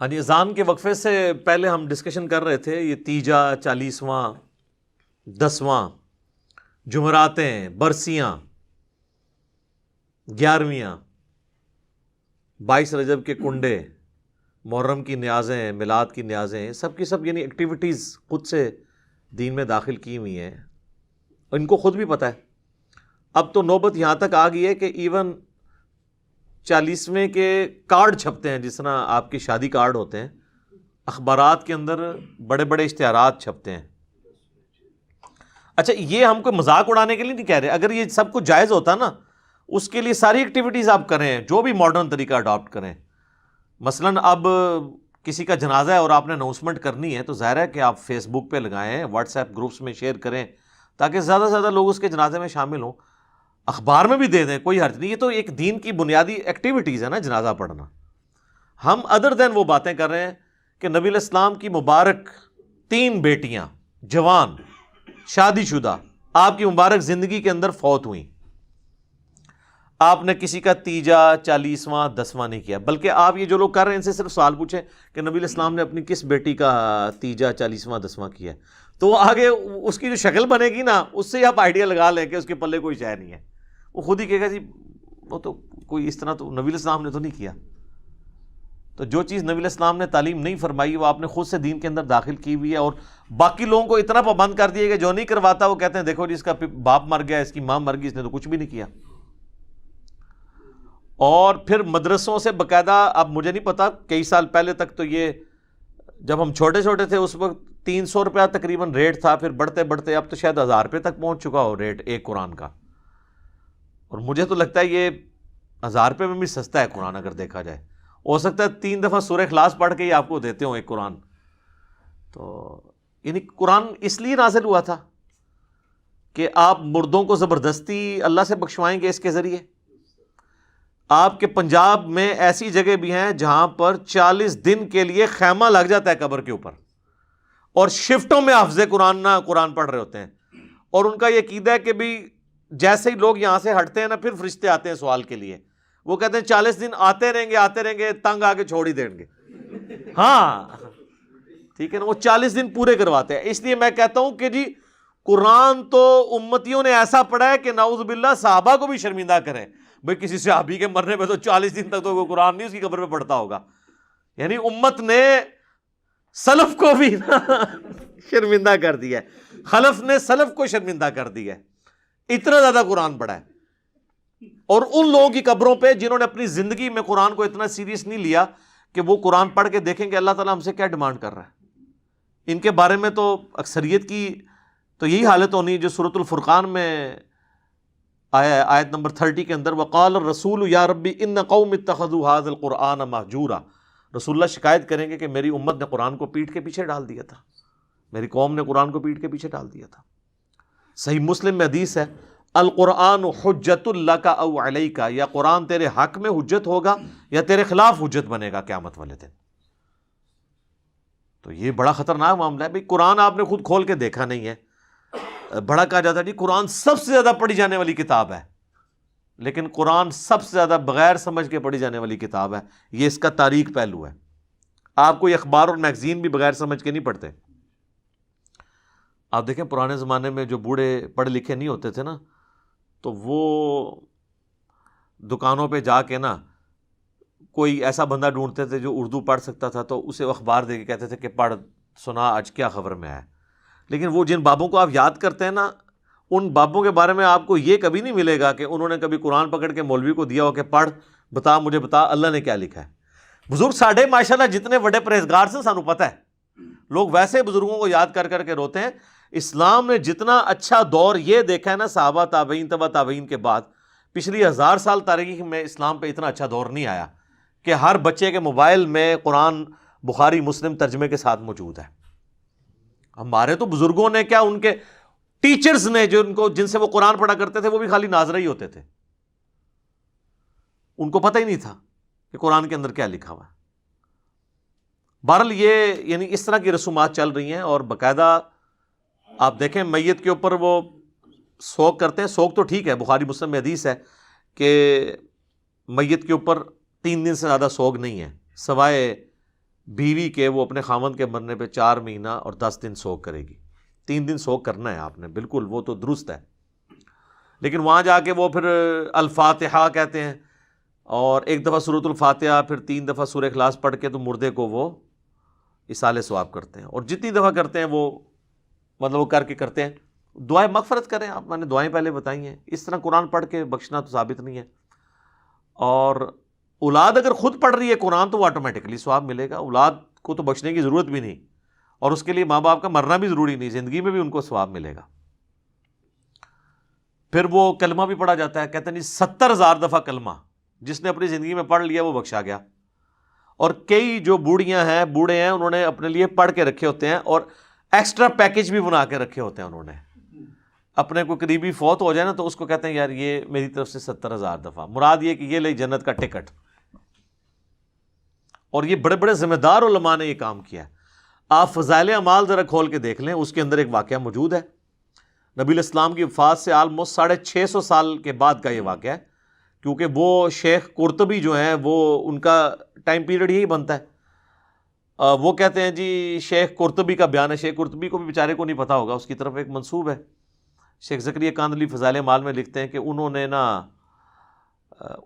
ہاں جی، اذان کے وقفے سے پہلے ہم ڈسکشن کر رہے تھے یہ تیجا، 40واں، 10واں، جمعراتیں، برسیاں، 11ویاں، 22 رجب کے کنڈے، محرم کی نیازیں، میلاد کی نیازیں، سب کی سب یعنی ایکٹیویٹیز خود سے دین میں داخل کی ہوئی ہیں، ان کو خود بھی پتہ ہے۔ اب تو نوبت یہاں تک آ گئی ہے کہ ایون 40ویں کے کارڈ چھپتے ہیں، جس طرح آپ کی شادی کارڈ ہوتے ہیں، اخبارات کے اندر بڑے بڑے اشتہارات چھپتے ہیں۔ اچھا، یہ ہم کو مذاق اڑانے کے لیے نہیں کہہ رہے، اگر یہ سب کچھ جائز ہوتا نا، اس کے لیے ساری ایکٹیویٹیز آپ کریں، جو بھی ماڈرن طریقہ اڈاپٹ کریں۔ مثلاً اب کسی کا جنازہ ہے اور آپ نے اناؤنسمنٹ کرنی ہے، تو ظاہر ہے کہ آپ فیس بک پہ لگائیں، واٹس ایپ گروپس میں شیئر کریں، تاکہ زیادہ سے زیادہ لوگ اس کے جنازے میں شامل ہوں۔ اخبار میں بھی دے دیں، کوئی حرج نہیں، یہ تو ایک دین کی بنیادی ایکٹیویٹیز ہے نا جنازہ پڑھنا۔ ہم ادر دین وہ باتیں کر رہے ہیں کہ نبی علیہ السلام کی مبارک 3 بیٹیاں جوان شادی شدہ آپ کی مبارک زندگی کے اندر فوت ہوئیں، آپ نے کسی کا تیجا، 40واں، 10واں نہیں کیا، بلکہ آپ یہ جو لوگ کر رہے ہیں ان سے صرف سوال پوچھیں کہ نبی علیہ السلام نے اپنی کس بیٹی کا تیجا، 40واں، 10واں کیا ہے، تو وہ آگے اس کی جو شکل بنے گی نا، اس سے آپ آئیڈیا لگا لیں کہ اس کے پلے کوئی شے نہیں ہے۔ وہ خود ہی کہے گا جی وہ تو کوئی اس طرح تو نبی علیہ السلام نے تو نہیں کیا۔ تو جو چیز نبی علیہ السلام نے تعلیم نہیں فرمائی، وہ آپ نے خود سے دین کے اندر داخل کی ہوئی ہے، اور باقی لوگوں کو اتنا پابند کر دیا کہ جو نہیں کرواتا وہ کہتے ہیں دیکھو جی اس کا باپ مر گیا، اس کی ماں مر گئی، اس نے تو کچھ بھی نہیں کیا۔ اور پھر مدرسوں سے باقاعدہ، اب مجھے نہیں پتا، کئی سال پہلے تک تو یہ جب ہم چھوٹے چھوٹے تھے اس وقت 300 روپیہ تقریباً ریٹ تھا، پھر بڑھتے بڑھتے اب تو شاید 1000 روپے تک پہنچ چکا ہو ریٹ ایک قرآن کا، اور مجھے تو لگتا ہے یہ 1000 روپے میں بھی سستا ہے قرآن اگر دیکھا جائے۔ ہو سکتا ہے 3 دفعہ سورہ اخلاص پڑھ کے ہی آپ کو دیتے ہوں ایک قرآن۔ تو یعنی قرآن اس لیے نازل ہوا تھا کہ آپ مردوں کو زبردستی اللہ سے بخشوائیں گے اس کے ذریعے۔ آپ کے پنجاب میں ایسی جگہ بھی ہیں جہاں پر 40 دن کے لیے خیمہ لگ جاتا ہے قبر کے اوپر، اور شفٹوں میں حافظ قرآن پڑھ رہے ہوتے ہیں، اور ان کا یہ عقیدہ ہے کہ بھی جیسے ہی لوگ یہاں سے ہٹتے ہیں نا، پھر فرشتے آتے ہیں سوال کے لیے، وہ کہتے ہیں 40 دن آتے رہیں گے، تنگ آ کے چھوڑ ہی دیں گے۔ ہاں ٹھیک ہے نا، وہ 40 دن پورے کرواتے ہیں۔ اس لیے میں کہتا ہوں کہ جی قرآن تو امتیوں نے ایسا پڑھا ہے کہ نعوذ باللہ صحابہ کو بھی شرمندہ کرے۔ بھئی کسی صحابی کے مرنے پہ تو 40 دن تک تو وہ قرآن نہیں اس کی قبر پہ پڑھتا ہوگا، یعنی امت نے سلف کو بھی شرمندہ کر دیا ہے، خلف نے سلف کو شرمندہ کر دیا ہے، اتنا زیادہ قرآن پڑھا ہے۔ اور ان لوگوں کی قبروں پہ جنہوں نے اپنی زندگی میں قرآن کو اتنا سیریس نہیں لیا کہ وہ قرآن پڑھ کے دیکھیں کہ اللہ تعالیٰ ہم سے کیا ڈیمانڈ کر رہا ہے، ان کے بارے میں تو اکثریت کی تو یہی حالت ہونی جو سورۃ الفرقان میں آیا ہے، آیت نمبر 30 کے اندر، وقال الرسول یا ربی ان قوم اتخذوا هذا القرآن مہجورا۔ رسول اللہ شکایت کریں گے کہ میری امت نے قرآن کو پیٹھ کے پیچھے ڈال دیا تھا، میری قوم نے قرآن کو پیٹھ کے پیچھے ڈال دیا تھا۔ صحیح مسلم میں حدیث ہے، القرآن حجت لک او علیک، یا قرآن تیرے حق میں حجت ہوگا یا تیرے خلاف حجت بنے گا قیامت والے دن۔ تو یہ بڑا خطرناک معاملہ ہے۔ بھئی قرآن آپ نے خود کھول کے دیکھا نہیں ہے، بڑا کہا جاتا ہے جی قرآن سب سے زیادہ پڑھی جانے والی کتاب ہے، لیکن قرآن سب سے زیادہ بغیر سمجھ کے پڑھی جانے والی کتاب ہے، یہ اس کا تاریخ پہلو ہے۔ آپ کوئی اخبار اور میگزین بھی بغیر سمجھ کے نہیں پڑھتے۔ آپ دیکھیں پرانے زمانے میں جو بوڑھے پڑھے لکھے نہیں ہوتے تھے نا، تو وہ دکانوں پہ جا کے نا کوئی ایسا بندہ ڈھونڈتے تھے جو اردو پڑھ سکتا تھا، تو اسے اخبار دے کے کہتے تھے کہ پڑھ سنا آج کیا خبر میں ہے۔ لیکن وہ جن بابوں کو آپ یاد کرتے ہیں نا، ان بابوں کے بارے میں آپ کو یہ کبھی نہیں ملے گا کہ انہوں نے کبھی قرآن پکڑ کے مولوی کو دیا ہو کہ پڑھ بتا مجھے بتا اللہ نے کیا لکھا ہے۔ بزرگ ساڈے ماشاءاللہ جتنے بڑے پرہیزگار سے سانو پتہ ہے، لوگ ویسے بزرگوں کو یاد کر کر کے روتے ہیں۔ اسلام نے جتنا اچھا دور یہ دیکھا ہے نا صحابہ، تابعین، تبع تابعین کے بعد، پچھلی 1000 سال تاریخ میں اسلام پہ اتنا اچھا دور نہیں آیا کہ ہر بچے کے موبائل میں قرآن بخاری مسلم ترجمے کے ساتھ موجود ہے۔ ہمارے تو بزرگوں نے کیا، ان کے ٹیچرز نے جن سے وہ قرآن پڑھا کرتے تھے وہ بھی خالی ناظرہ ہی ہوتے تھے، ان کو پتہ ہی نہیں تھا کہ قرآن کے اندر کیا لکھا ہوا ہے۔ بہرحال یہ یعنی اس طرح کی رسومات چل رہی ہیں، اور باقاعدہ آپ دیکھیں میت کے اوپر وہ سوگ کرتے ہیں۔ سوگ تو ٹھیک ہے، بخاری مسلم میں حدیث ہے کہ میت کے اوپر 3 دن سے زیادہ سوگ نہیں ہے، سوائے بیوی کے وہ اپنے خامند کے مرنے پہ 4 مہینہ اور 10 دن سوگ کرے گی. 3 دن سوگ کرنا ہے آپ نے، بالکل وہ تو درست ہے. لیکن وہاں جا کے وہ پھر الفاتحہ کہتے ہیں، اور ایک دفعہ سورۃ الفاتحہ، پھر 3 دفعہ سورہ اخلاص پڑھ کے تو مردے کو وہ اصالِ ثواب کرتے ہیں. اور جتنی دفعہ کرتے ہیں وہ مطلب وہ کر کے کرتے ہیں. دعائیں مغفرت کریں آپ، میں نے دعائیں پہلے بتائی ہیں. اس طرح قرآن پڑھ کے بخشنا تو ثابت نہیں ہے. اور اولاد اگر خود پڑھ رہی ہے قرآن تو وہ آٹومیٹکلی ثواب ملے گا. اولاد کو تو بخشنے کی ضرورت بھی نہیں، اور اس کے لیے ماں باپ کا مرنا بھی ضروری نہیں، زندگی میں بھی ان کو ثواب ملے گا. پھر وہ کلمہ بھی پڑھا جاتا ہے. کہتے ہیں جی 70,000 دفعہ کلمہ جس نے اپنی زندگی میں پڑھ لیا وہ بخشا گیا. اور کئی جو بوڑھیاں ہیں، بوڑھے ہیں، انہوں نے اپنے لیے پڑھ کے رکھے ہوتے ہیں، اور ایکسٹرا پیکج بھی بنا کے رکھے ہوتے ہیں. انہوں نے اپنے کوئی قریبی فوت ہو جائے نا تو اس کو کہتے ہیں یار یہ میری طرف سے 70,000 دفعہ، مراد یہ کہ یہ لے جنت کا ٹکٹ. اور یہ بڑے بڑے ذمہ دار علماء نے یہ کام کیا ہے. آپ فضائل اعمال ذرا کھول کے دیکھ لیں، اس کے اندر ایک واقعہ موجود ہے. نبی الاسلام کی وفات سے آلموسٹ 650 سال کے بعد کا یہ واقعہ ہے، کیونکہ وہ شیخ قرطبی جو ہیں وہ ان کا ٹائم پیریڈ یہی بنتا ہے. وہ کہتے ہیں جی شیخ قرطبی کا بیان ہے. شیخ قرطبی کو بھی بیچارے کو نہیں پتا ہوگا، اس کی طرف ایک منسوب ہے. شیخ زکریا کاندھلی فضائل اعمال میں لکھتے ہیں کہ انہوں نے نا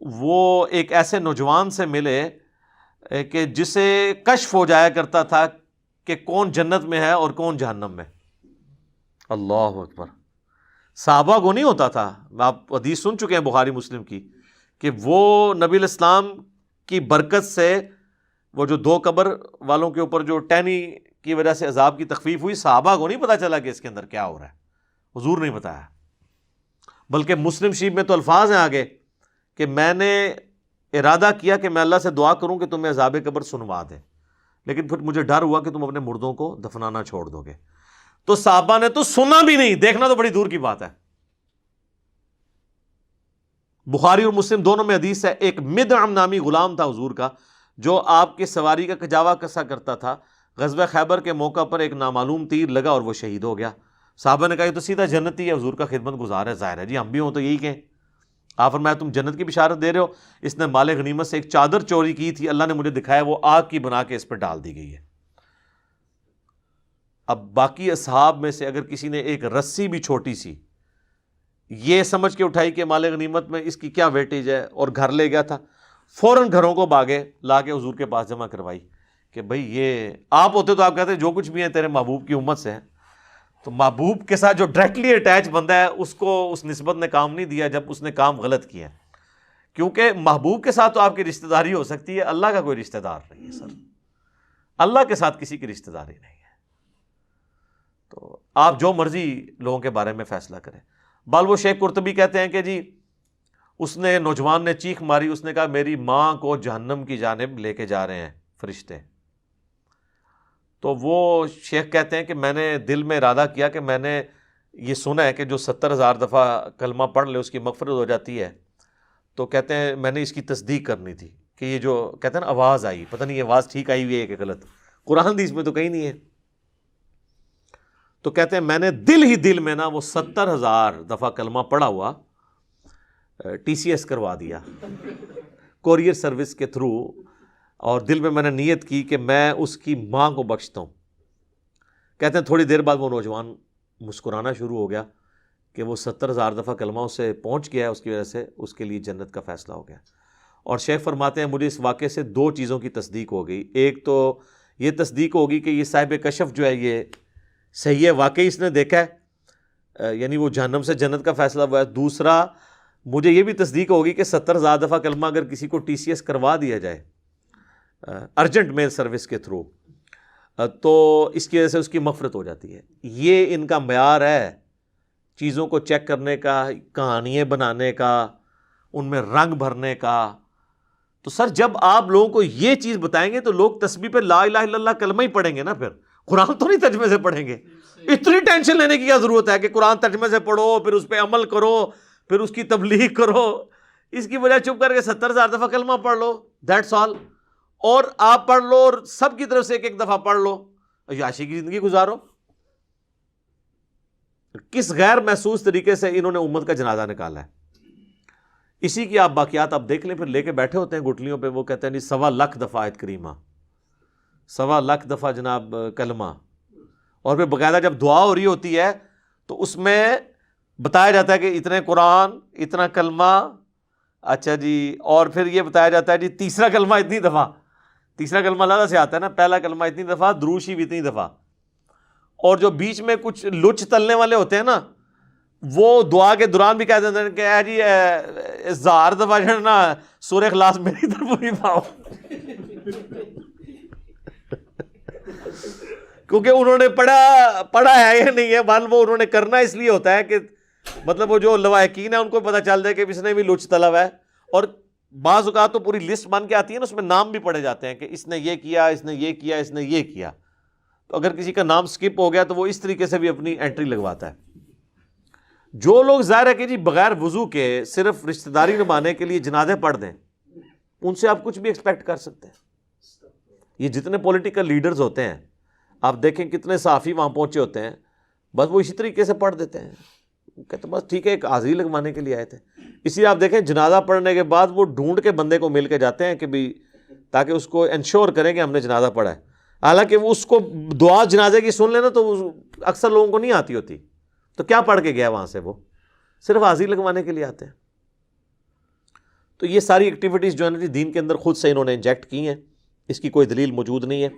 وہ ایک ایسے نوجوان سے ملے کہ جسے کشف ہو جایا کرتا تھا کہ کون جنت میں ہے اور کون جہنم میں. اللہ اکبر. صحابہ کو نہیں ہوتا تھا. آپ حدیث سن چکے ہیں بخاری مسلم کی کہ وہ نبی الاسلام کی برکت سے وہ جو 2 قبر والوں کے اوپر جو ٹہنی کی وجہ سے عذاب کی تخفیف ہوئی، صحابہ کو نہیں پتا چلا کہ اس کے اندر کیا ہو رہا ہے. حضور نہیں بتایا. بلکہ مسلم شریف میں تو الفاظ ہیں آگے کہ میں نے ارادہ کیا کہ میں اللہ سے دعا کروں کہ تمہیں عذاب قبر سنوا دے، لیکن پھر مجھے ڈر ہوا کہ تم اپنے مردوں کو دفنانا چھوڑ دو گے. تو صحابہ نے تو سنا بھی نہیں، دیکھنا تو بڑی دور کی بات ہے. بخاری اور مسلم دونوں میں حدیث ہے، ایک مدعم نامی غلام تھا حضور کا جو آپ کے سواری کا کجاوا کسا کرتا تھا. غزوہ خیبر کے موقع پر ایک نامعلوم تیر لگا اور وہ شہید ہو گیا. صحابہ نے کہا یہ تو سیدھا جنتی ہے، حضور کا خدمت گزار ہے، ظاہر ہے جی ہم بھی ہوں تو یہی کہیں. آپ فرمایا تم جنت کی بشارت دے رہے ہو. اس نے مال غنیمت سے ایک چادر چوری کی تھی، اللہ نے مجھے دکھایا، وہ آگ کی بنا کے اس پہ ڈال دی گئی ہے. اب باقی اصحاب میں سے اگر کسی نے ایک رسی بھی چھوٹی سی یہ سمجھ کے اٹھائی کہ مال غنیمت میں اس کی کیا ویٹیج ہے اور گھر لے گیا تھا، فوراً گھروں کو باغے لا کے حضور کے پاس جمع کروائی کہ بھئی یہ آپ ہوتے تو آپ کہتے جو کچھ بھی ہیں تیرے محبوب کی امت سے ہیں. تو محبوب کے ساتھ جو ڈائریکٹلی اٹیچ بندہ ہے اس کو اس نسبت نے کام نہیں دیا جب اس نے کام غلط کیا. کیونکہ محبوب کے ساتھ تو آپ کی رشتہ داری ہو سکتی ہے، اللہ کا کوئی رشتہ دار نہیں ہے سر. اللہ کے ساتھ کسی کی رشتہ داری نہیں ہے. تو آپ جو مرضی لوگوں کے بارے میں فیصلہ کریں. بال وہ شیخ قرطبی کہتے ہیں کہ جی اس نے نوجوان نے چیخ ماری، اس نے کہا میری ماں کو جہنم کی جانب لے کے جا رہے ہیں فرشتے. تو وہ شیخ کہتے ہیں کہ میں نے دل میں ارادہ کیا کہ میں نے یہ سنا ہے کہ جو 70,000 دفعہ کلمہ پڑھ لے اس کی مغفرت ہو جاتی ہے. تو کہتے ہیں میں نے اس کی تصدیق کرنی تھی کہ یہ جو کہتے ہیں نا آواز آئی، پتہ نہیں یہ آواز ٹھیک آئی ہوئی ہے کہ غلط، قرآن حدیث میں تو کہیں نہیں ہے. تو کہتے ہیں میں نے دل ہی دل میں نا وہ 70,000 دفعہ کلمہ پڑھا ہوا TCS کروا دیا کوریئر سروس کے تھرو، اور دل میں نے نیت کی کہ میں اس کی ماں کو بخشتا ہوں. کہتے ہیں تھوڑی دیر بعد وہ نوجوان مسکرانا شروع ہو گیا کہ وہ 70,000 دفعہ کلمہ اسے پہنچ گیا، اس کی وجہ سے اس کے لیے جنت کا فیصلہ ہو گیا. اور شیخ فرماتے ہیں مجھے اس واقعے سے 2 چیزوں کی تصدیق ہو گئی. ایک تو یہ تصدیق ہوگی کہ یہ صاحب کشف جو ہے یہ صحیح ہے، واقعی اس نے دیکھا ہے، یعنی وہ جہنم سے جنت کا فیصلہ ہوا ہے. دوسرا مجھے یہ بھی تصدیق ہوگی کہ 70,000 دفعہ کلمہ اگر کسی کو TCS کروا دیا جائے ارجنٹ میل سروس کے تھرو تو اس کی وجہ سے اس کی مغفرت ہو جاتی ہے. یہ ان کا معیار ہے چیزوں کو چیک کرنے کا، کہانیاں بنانے کا، ان میں رنگ بھرنے کا. تو سر جب آپ لوگوں کو یہ چیز بتائیں گے تو لوگ تسبیح پہ لا الہ الا اللہ کلمہ ہی پڑھیں گے نا، پھر قرآن تو نہیں ترجمے سے پڑھیں گے. اتنی ٹینشن لینے کی کیا ضرورت ہے کہ قرآن ترجمے سے پڑھو پھر اس پہ عمل کرو پھر اس کی تبلیغ کرو. اس کی وجہ چپ کر کے 70,000 دفعہ کلمہ پڑھ لو، دیٹس آل. اور آپ پڑھ لو اور سب کی طرف سے ایک دفعہ پڑھ لو، عیاشی کی زندگی گزارو. کس غیر محسوس طریقے سے انہوں نے امت کا جنازہ نکالا ہے. اسی کی آپ باقیات آپ دیکھ لیں، پھر لے کے بیٹھے ہوتے ہیں گٹلیوں پہ. وہ کہتے ہیں 1.25 لاکھ دفعہ آیت کریمہ 1.25 لاکھ دفعہ جناب کلمہ، اور پھر باقاعدہ جب دعا ہو رہی ہوتی ہے تو اس میں بتایا جاتا ہے کہ اتنے قرآن، اتنا کلمہ، اچھا جی، اور پھر یہ بتایا جاتا ہے جی تیسرا کلمہ اتنی دفعہ، تیسرا کلمہ اللہ سے آتا ہے نا، پہلا کلمہ اتنی دفعہ، درود شریف اتنی دفعہ، اور جو بیچ میں کچھ لچ تلنے والے ہوتے ہیں نا، وہ دعا کے دوران بھی کہہ دیتے ہیں کہ اے جی 1000 دفعہ جو ہے نا سورہ اخلاص میری طرف بھی پاؤ، کیونکہ انہوں نے پڑھا ہے یا نہیں ہے، بال وہ انہوں نے کرنا اس لیے ہوتا ہے کہ مطلب وہ جو لواحقین ہیں ان کو پتہ چل جائے کہ اس نے بھی لچ طلب ہے، اور بعض اوقات تو پوری لسٹ بن کے آتی ہے نا، اس میں نام بھی پڑھے جاتے ہیں کہ اس نے یہ کیا، اس نے یہ کیا، اس نے یہ کیا، تو اگر کسی کا نام سکپ ہو گیا تو وہ اس طریقے سے بھی اپنی انٹری لگواتا ہے۔ جو لوگ ظاہر ہے کہ جی بغیر وضو کے صرف رشتہ داری نبھانے کے لیے جنازے پڑھ دیں، ان سے آپ کچھ بھی ایکسپیکٹ کر سکتے ہیں۔ یہ جتنے پولیٹیکل لیڈرز ہوتے ہیں آپ دیکھیں کتنے صحافی وہاں پہنچے ہوتے ہیں، بس وہ اسی طریقے سے پڑھ دیتے ہیں، کہتے بس ٹھیک ہے ایک حاضری لگوانے کے لیے آئے تھے۔ اسی لیے آپ دیکھیں جنازہ پڑھنے کے بعد وہ ڈھونڈ کے بندے کو مل کے جاتے ہیں کہ بھی تاکہ اس کو انشور کریں کہ ہم نے جنازہ پڑھا ہے، حالانکہ وہ اس کو دعا جنازے کی سن لینا تو اکثر لوگوں کو نہیں آتی ہوتی، تو کیا پڑھ کے گیا وہاں سے، وہ صرف حاضری لگوانے کے لیے آتے ہیں۔ تو یہ ساری ایکٹیویٹیز جو ہے نا دین کے اندر خود سے انہوں نے انجیکٹ کی ہیں، اس کی کوئی دلیل موجود نہیں ہے۔